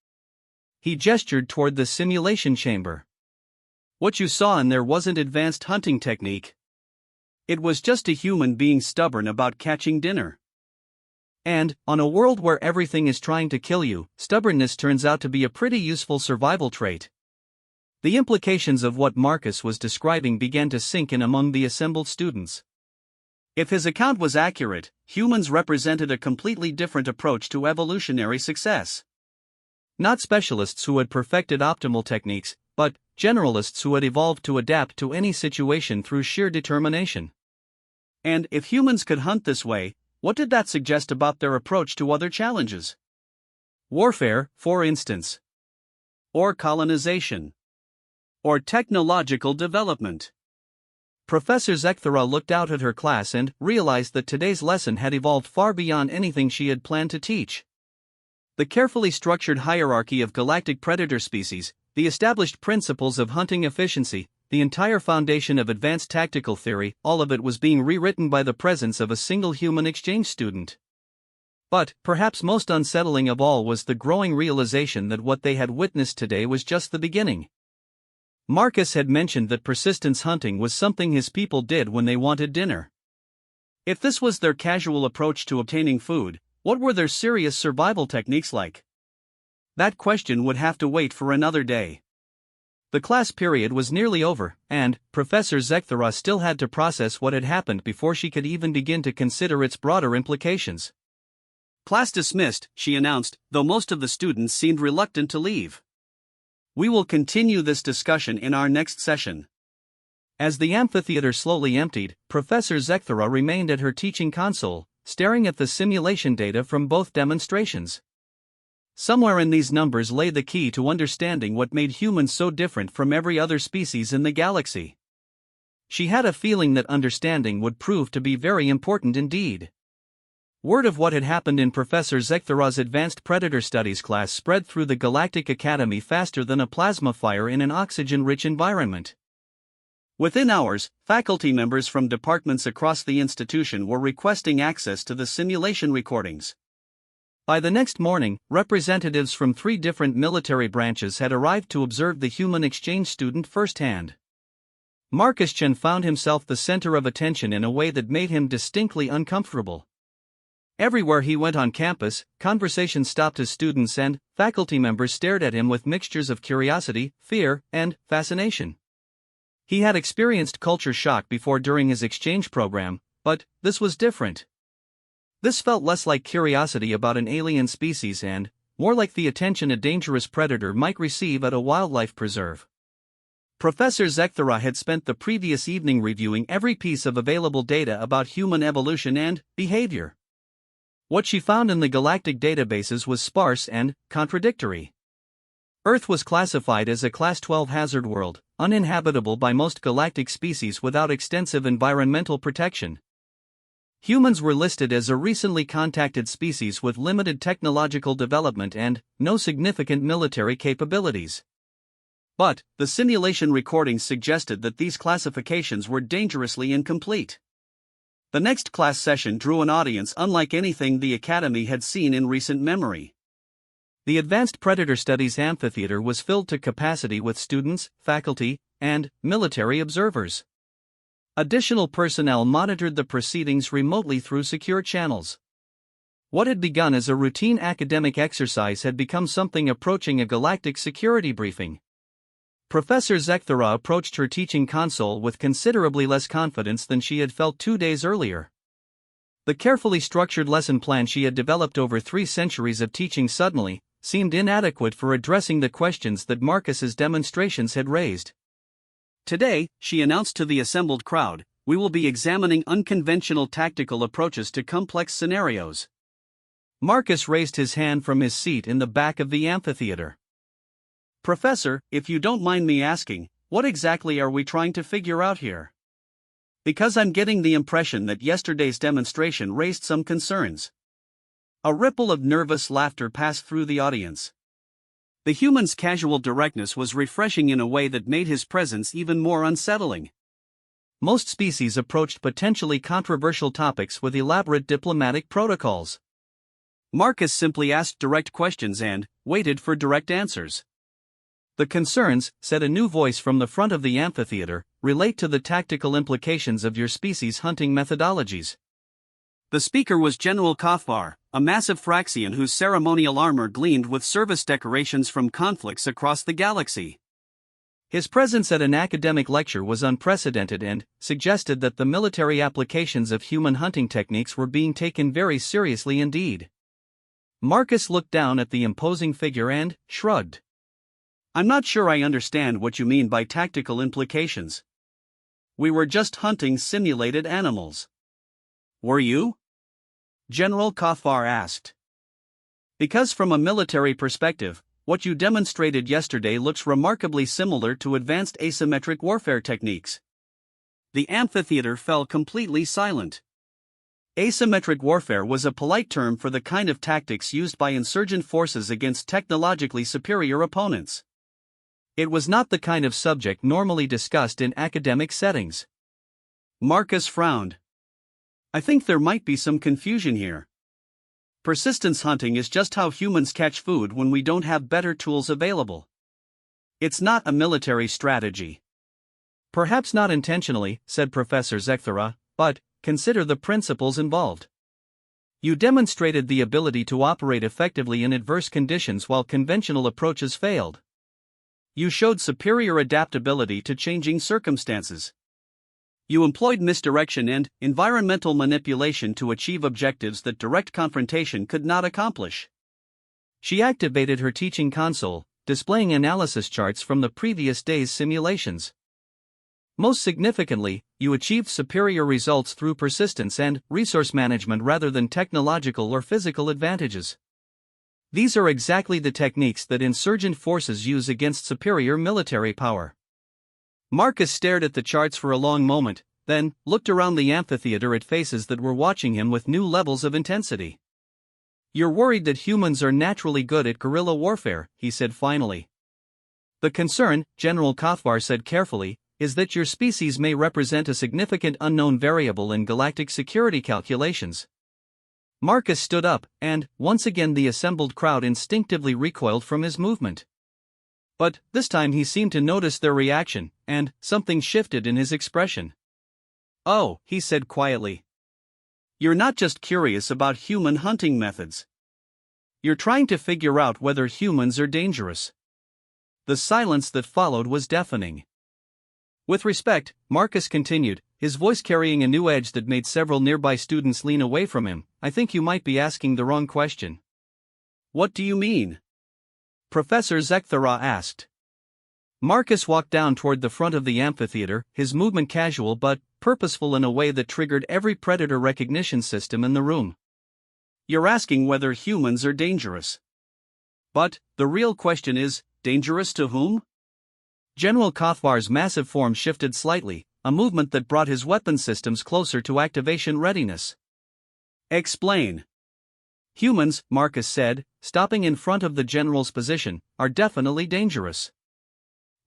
S1: He gestured toward the simulation chamber. "What you saw in there wasn't advanced hunting technique. It was just a human being stubborn about catching dinner. And, on a world where everything is trying to kill you, stubbornness turns out to be a pretty useful survival trait." The implications of what Marcus was describing began to sink in among the assembled students.
S2: If his account was accurate, humans represented a completely different approach to evolutionary success.
S1: Not specialists who had perfected optimal techniques, but generalists who had evolved to adapt to any situation through sheer determination.
S2: And if humans could hunt this way, what did that suggest about their approach to other challenges?
S1: Warfare, for instance.
S2: Or colonization. Or technological development.
S1: Professor Zekthara looked out at her class and realized that today's lesson had evolved far beyond anything she had planned to teach. The carefully structured hierarchy of galactic predator species, the established principles of hunting efficiency, the entire foundation of advanced tactical theory, all of it was being rewritten by the presence of a single human exchange student. But, perhaps most unsettling of all was the growing realization that what they had witnessed today was just the beginning. Marcus had mentioned that persistence hunting was something his people did when they wanted dinner.
S2: If this was their casual approach to obtaining food, what were their serious survival techniques like? That question would have to wait for another day.
S1: The class period was nearly over, and Professor Zekthara still had to process what had happened before she could even begin to consider its broader implications.
S2: "Class dismissed," she announced, though most of the students seemed reluctant to leave. "We will continue this discussion in our next session."
S1: As the amphitheater slowly emptied, Professor Zekthara remained at her teaching console, staring at the simulation data from both demonstrations. Somewhere in these numbers lay the key to understanding what made humans so different from every other species in the galaxy. She had a feeling that understanding would prove to be very important indeed. Word of what had happened in Professor Zekthara's Advanced Predator Studies class spread through the Galactic Academy faster than a plasma fire in an oxygen-rich environment.
S2: Within hours, faculty members from departments across the institution were requesting access to the simulation recordings.
S1: By the next morning, representatives from 3 different military branches had arrived to observe the human exchange student firsthand. Marcus Chen found himself the center of attention in a way that made him distinctly uncomfortable. Everywhere he went on campus, conversation stopped as students and faculty members stared at him with mixtures of curiosity, fear, and fascination. He had experienced culture shock before during his exchange program, but this was different. This felt less like curiosity about an alien species and more like the attention a dangerous predator might receive at a wildlife preserve. Professor Zekthara had spent the previous evening reviewing every piece of available data about human evolution and behavior. What she found in the galactic databases was sparse and contradictory. Earth was classified as a Class 12 hazard world, uninhabitable by most galactic species without extensive environmental protection. Humans were listed as a recently contacted species with limited technological development and no significant military capabilities. But the simulation recordings suggested that these classifications were dangerously incomplete. The next class session drew an audience unlike anything the Academy had seen in recent memory. The Advanced Predator Studies amphitheater was filled to capacity with students, faculty, and military observers. Additional personnel monitored the proceedings remotely through secure channels. What had begun as a routine academic exercise had become something approaching a galactic security briefing. Professor Zekthara approached her teaching console with considerably less confidence than she had felt 2 days earlier. The carefully structured lesson plan she had developed over 3 centuries of teaching suddenly seemed inadequate for addressing the questions that Marcus's demonstrations had raised. Today, she announced to the assembled crowd, we will be examining unconventional tactical approaches to complex scenarios. Marcus raised his hand from his seat in the back of the amphitheater. Professor, if you don't mind me asking, what exactly are we trying to figure out here? Because I'm getting the impression that yesterday's demonstration raised some concerns. A ripple of nervous laughter passed through the audience. The human's casual directness was refreshing in a way that made his presence even more unsettling. Most species approached potentially controversial topics with elaborate diplomatic protocols. Marcus simply asked direct questions and waited for direct answers. The concerns, said a new voice from the front of the amphitheater, relate to the tactical implications of your species' hunting methodologies. The speaker was General Kafar, a massive Phraxian whose ceremonial armor gleamed with service decorations from conflicts across the galaxy. His presence at an academic lecture was unprecedented and suggested that the military applications of human hunting techniques were being taken very seriously indeed. Marcus looked down at the imposing figure and shrugged. I'm not sure I understand what you mean by tactical implications. We were just hunting simulated animals. Were you? General Kafar asked. Because from a military perspective, what you demonstrated yesterday looks remarkably similar to advanced asymmetric warfare techniques. The amphitheater fell completely silent. Asymmetric warfare was a polite term for the kind of tactics used by insurgent forces against technologically superior opponents. It was not the kind of subject normally discussed in academic settings. Marcus frowned. I think there might be some confusion here. Persistence hunting is just how humans catch food when we don't have better tools available. It's not a military strategy. Perhaps not intentionally, said Professor Zekthara, but consider the principles involved. You demonstrated the ability to operate effectively in adverse conditions while conventional approaches failed. You showed superior adaptability to changing circumstances. You employed misdirection and environmental manipulation to achieve objectives that direct confrontation could not accomplish. She activated her teaching console, displaying analysis charts from the previous day's simulations. Most significantly, you achieved superior results through persistence and resource management rather than technological or physical advantages. These are exactly the techniques that insurgent forces use against superior military power. Marcus stared at the charts for a long moment, then looked around the amphitheater at faces that were watching him with new levels of intensity. You're worried that humans are naturally good at guerrilla warfare, he said finally. The concern, General Kafar said carefully, is that your species may represent a significant unknown variable in galactic security calculations. Marcus stood up, and, once again the assembled crowd instinctively recoiled from his movement. But, this time he seemed to notice their reaction, and something shifted in his expression. "Oh," he said quietly. "You're not just curious about human hunting methods. You're trying to figure out whether humans are dangerous." The silence that followed was deafening. "With respect," Marcus continued, his voice carrying a new edge that made several nearby students lean away from him, "I think you might be asking the wrong question." "What do you mean?" Professor Zekthara asked. Marcus walked down toward the front of the amphitheater, his movement casual but purposeful in a way that triggered every predator recognition system in the room. "You're asking whether humans are dangerous. But, the real question is, dangerous to whom?" General Kothvar's massive form shifted slightly, a movement that brought his weapon systems closer to activation readiness. "Explain." "Humans," Marcus said, stopping in front of the general's position, "are definitely dangerous.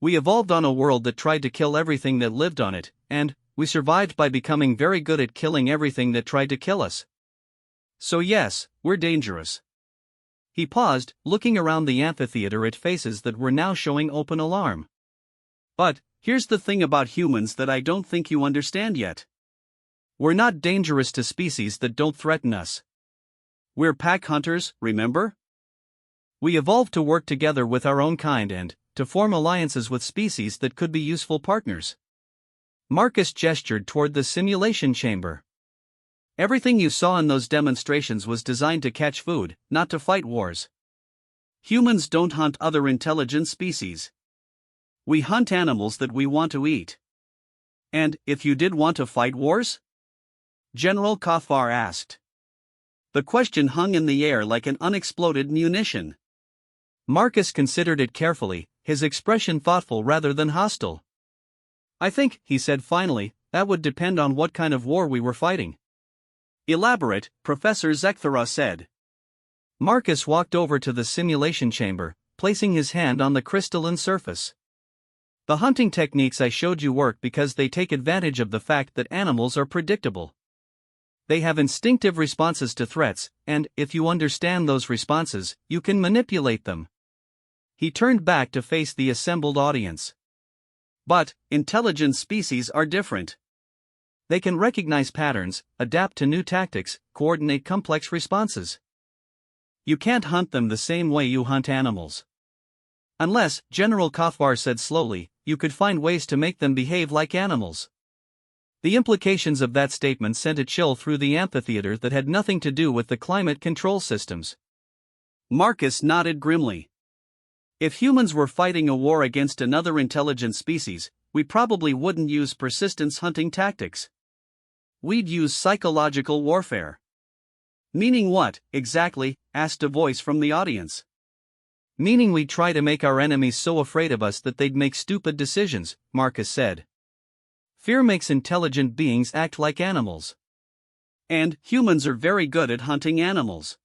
S1: We evolved on a world that tried to kill everything that lived on it, and we survived by becoming very good at killing everything that tried to kill us. So yes, we're dangerous." He paused, looking around the amphitheater at faces that were now showing open alarm. "But, here's the thing about humans that I don't think you understand yet. We're not dangerous to species that don't threaten us. We're pack hunters, remember? We evolved to work together with our own kind and to form alliances with species that could be useful partners." Marcus gestured toward the simulation chamber. "Everything you saw in those demonstrations was designed to catch food, not to fight wars. Humans don't hunt other intelligent species. We hunt animals that we want to eat." "And if you did want to fight wars?" General Kothvar asked. The question hung in the air like an unexploded munition. Marcus considered it carefully, his expression thoughtful rather than hostile. "I think," he said finally, "that would depend on what kind of war we were fighting." "Elaborate," Professor Zekthara said. Marcus walked over to the simulation chamber, placing his hand on the crystalline surface. "The hunting techniques I showed you work because they take advantage of the fact that animals are predictable. They have instinctive responses to threats, and if you understand those responses, you can manipulate them." He turned back to face the assembled audience. "But, intelligent species are different. They can recognize patterns, adapt to new tactics, coordinate complex responses. You can't hunt them the same way you hunt animals. Unless," General Kothvar said slowly, "you could find ways to make them behave like animals." The implications of that statement sent a chill through the amphitheater that had nothing to do with the climate control systems. Marcus nodded grimly. "If humans were fighting a war against another intelligent species, we probably wouldn't use persistence hunting tactics. We'd use psychological warfare." "Meaning what, exactly?" asked a voice from the audience. "Meaning we'd try to make our enemies so afraid of us that they'd make stupid decisions," Marcus said. "Fear makes intelligent beings act like animals. And humans are very good at hunting animals."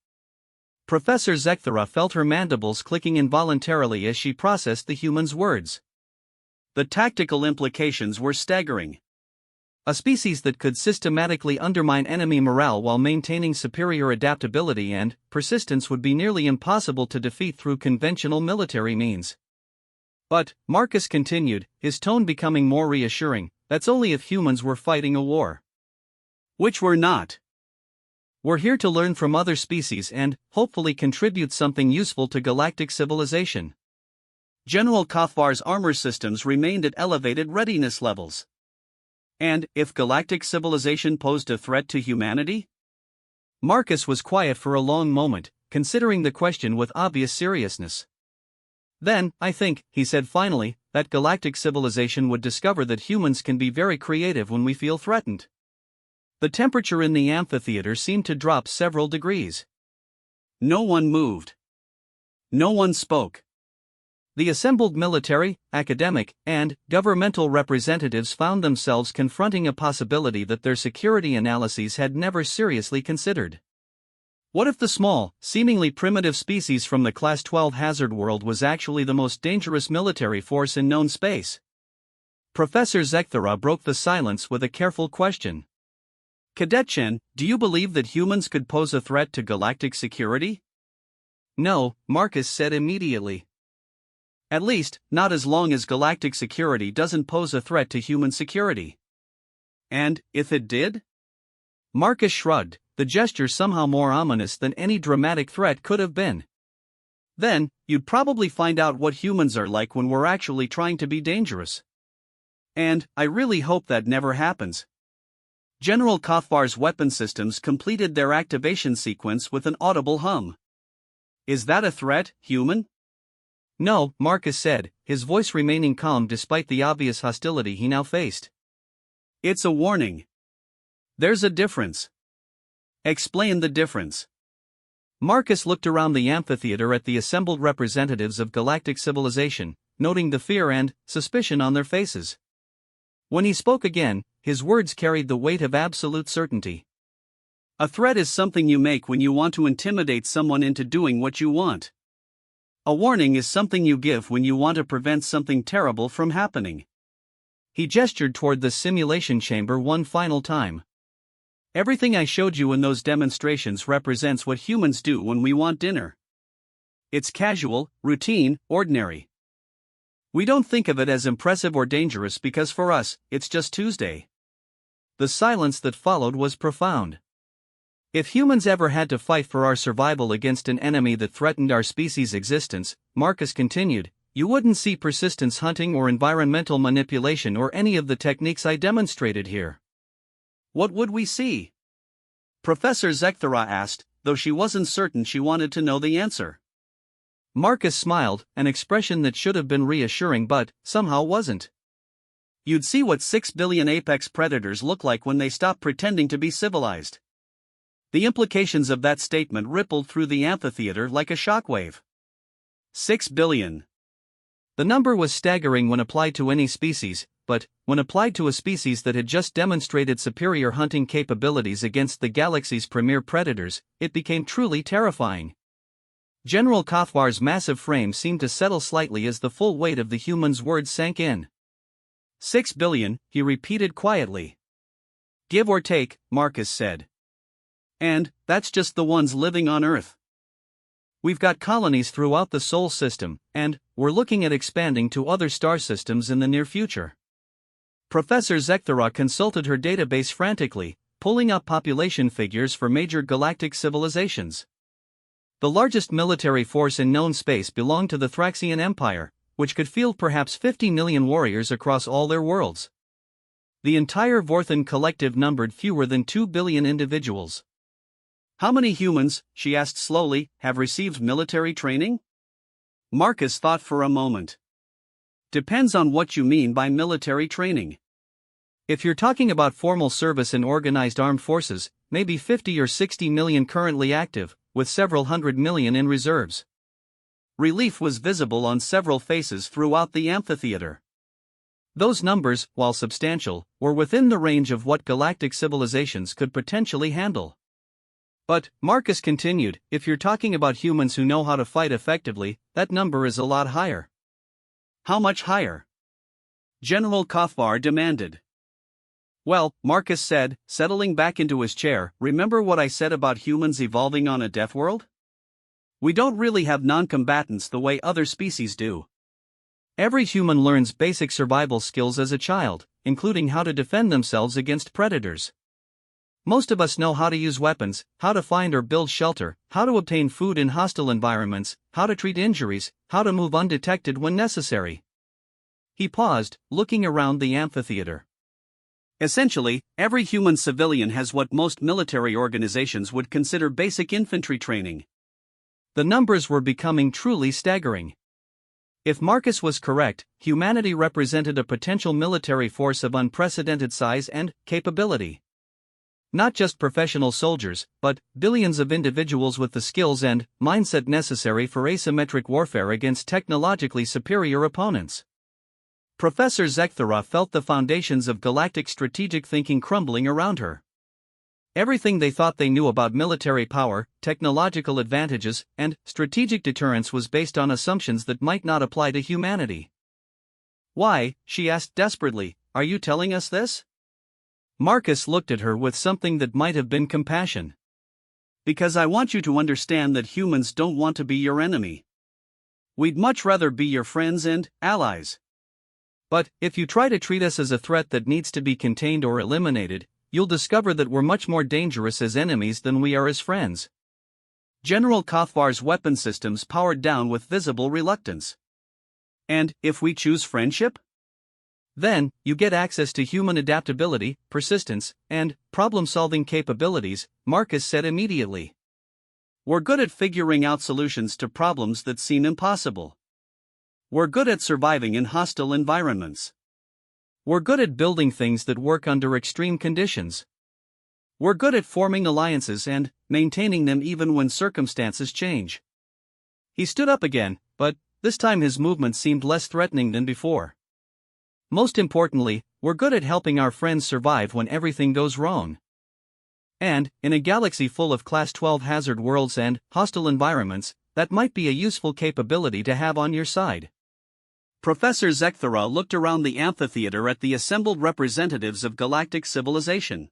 S1: Professor Zekthara felt her mandibles clicking involuntarily as she processed the human's words. The tactical implications were staggering. A species that could systematically undermine enemy morale while maintaining superior adaptability and persistence would be nearly impossible to defeat through conventional military means. "But," Marcus continued, his tone becoming more reassuring, "that's only if humans were fighting a war. Which we're not. We're here to learn from other species and, hopefully, contribute something useful to galactic civilization." General Kothvar's armor systems remained at elevated readiness levels. "And if galactic civilization posed a threat to humanity?" Marcus was quiet for a long moment, considering the question with obvious seriousness. "Then, I think," he said finally, "that galactic civilization would discover that humans can be very creative when we feel threatened." The temperature in the amphitheater seemed to drop several degrees. No one moved. No one spoke. The assembled military, academic, and governmental representatives found themselves confronting a possibility that their security analyses had never seriously considered. What if the small, seemingly primitive species from the Class 12 hazard world was actually the most dangerous military force in known space? Professor Zekthara broke the silence with a careful question.
S2: Cadet Chen, do you believe that humans could pose a threat to galactic security?
S1: No, Marcus said immediately.
S2: At least, not as long as galactic security doesn't pose a threat to human security. And, if it did?
S1: Marcus shrugged, the gesture somehow more ominous than any dramatic threat could have been.
S2: Then, you'd probably find out what humans are like when we're actually trying to be dangerous. And, I really hope that never happens. General Kothvar's weapon systems completed their activation sequence with an audible hum. Is that a threat, human?
S1: No, Marcus said, his voice remaining calm despite the obvious hostility he now faced.
S2: It's a warning. There's a difference. Explain the difference.
S1: Marcus looked around the amphitheater at the assembled representatives of galactic civilization, noting the fear and suspicion on their faces. When he spoke again, his words carried the weight of absolute certainty.
S2: A threat is something you make when you want to intimidate someone into doing what you want. A warning is something you give when you want to prevent something terrible from happening.
S1: He gestured toward the simulation chamber one final time.
S2: Everything I showed you in those demonstrations represents what humans do when we want dinner. It's casual, routine, ordinary. We don't think of it as impressive or dangerous because for us, it's just Tuesday.
S1: The silence that followed was profound. If humans ever had to fight for our survival against an enemy that threatened our species' existence, Marcus continued, you wouldn't see persistence hunting or environmental manipulation or any of the techniques I demonstrated here.
S2: What would we see? Professor Zekthara asked, though she wasn't certain she wanted to know the answer.
S1: Marcus smiled, an expression that should have been reassuring but, somehow wasn't.
S2: You'd see what 6 billion apex predators look like when they stop pretending to be civilized. The implications of that statement rippled through the amphitheater like a shockwave. 6 billion.
S1: The number was staggering when applied to any species, but, when applied to a species that had just demonstrated superior hunting capabilities against the galaxy's premier predators, it became truly terrifying. General Kothvar's massive frame seemed to settle slightly as the full weight of the human's words sank in.
S2: 6 billion, he repeated quietly. Give or take, Marcus said. And, that's just the ones living on Earth.
S1: We've got colonies throughout the Sol system, and we're looking at expanding to other star systems in the near future. Professor Zekthara consulted her database frantically, pulling up population figures for major galactic civilizations. The largest military force in known space belonged to the Thraxian Empire, which could field perhaps 50 million warriors across all their worlds. The entire Vorthan collective numbered fewer than 2 billion individuals.
S2: How many humans, she asked slowly, have received military training? Marcus thought for a moment. Depends on what you mean by military training.
S1: If you're talking about formal service in organized armed forces, maybe 50 or 60 million currently active, with several hundred million in reserves.
S2: Relief was visible on several faces throughout the amphitheater.
S1: Those numbers, while substantial, were within the range of what galactic civilizations could potentially handle. But, Marcus continued, if you're talking about humans who know how to fight effectively, that number is a lot higher.
S2: How much higher? General Kothvar demanded. Well, Marcus said, settling back into his chair, remember what I said about humans evolving on a death world? We don't really have non-combatants the way other species do.
S1: Every human learns basic survival skills as a child, including how to defend themselves against predators. Most of us know how to use weapons, how to find or build shelter, how to obtain food in hostile environments, how to treat injuries, how to move undetected when necessary. He paused, looking around the amphitheater.
S2: Essentially, every human civilian has what most military organizations would consider basic infantry training.
S1: The numbers were becoming truly staggering. If Marcus was correct, humanity represented a potential military force of unprecedented size and capability. Not just professional soldiers, but billions of individuals with the skills and mindset necessary for asymmetric warfare against technologically superior opponents. Professor Zekthara felt the foundations of galactic strategic thinking crumbling around her. Everything they thought they knew about military power, technological advantages, and strategic deterrence was based on assumptions that might not apply to humanity. Why, she asked desperately, are you telling us this? Marcus looked at her with something that might have been compassion.
S2: Because I want you to understand that humans don't want to be your enemy. We'd much rather be your friends and allies.
S1: But, if you try to treat us as a threat that needs to be contained or eliminated, you'll discover that we're much more dangerous as enemies than we are as friends.
S2: General Kothvar's weapon systems powered down with visible reluctance. And if we choose friendship?
S1: Then, you get access to human adaptability, persistence, and problem-solving capabilities, Marcus said immediately.
S2: We're good at figuring out solutions to problems that seem impossible. We're good at surviving in hostile environments.
S1: We're good at building things that work under extreme conditions. We're good at forming alliances and maintaining them even when circumstances change. He stood up again, but this time his movement seemed less threatening than before. Most importantly, we're good at helping our friends survive when everything goes wrong. And, in a galaxy full of Class 12 hazard worlds and hostile environments, that might be a useful capability to have on your side.
S2: Professor Zekthara looked around the amphitheater at the assembled representatives of galactic civilization.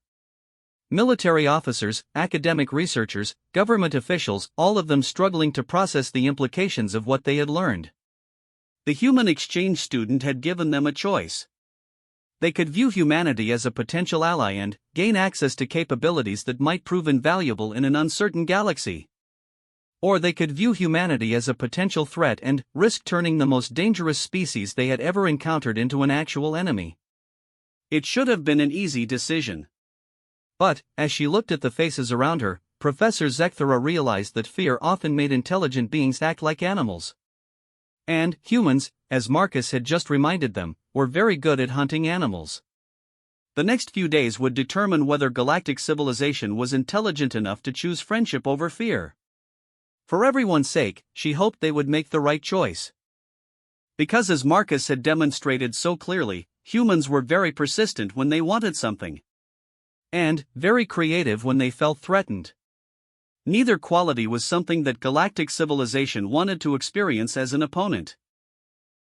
S1: Military officers, academic researchers, government officials, all of them struggling to process the implications of what they had learned.
S2: The human exchange student had given them a choice.
S1: They could view humanity as a potential ally and gain access to capabilities that might prove invaluable in an uncertain galaxy. Or they could view humanity as a potential threat and risk turning the most dangerous species they had ever encountered into an actual enemy.
S2: It should have been an easy decision.
S1: But, as she looked at the faces around her, Professor Zekthara realized that fear often made intelligent beings act like animals. And humans, as Marcus had just reminded them, were very good at hunting animals. The next few days would determine whether galactic civilization was intelligent enough to choose friendship over fear. For everyone's sake, she hoped they would make the right choice. Because as Marcus had demonstrated so clearly, humans were very persistent when they wanted something. And very creative when they felt threatened. Neither quality was something that galactic civilization wanted to experience as an opponent.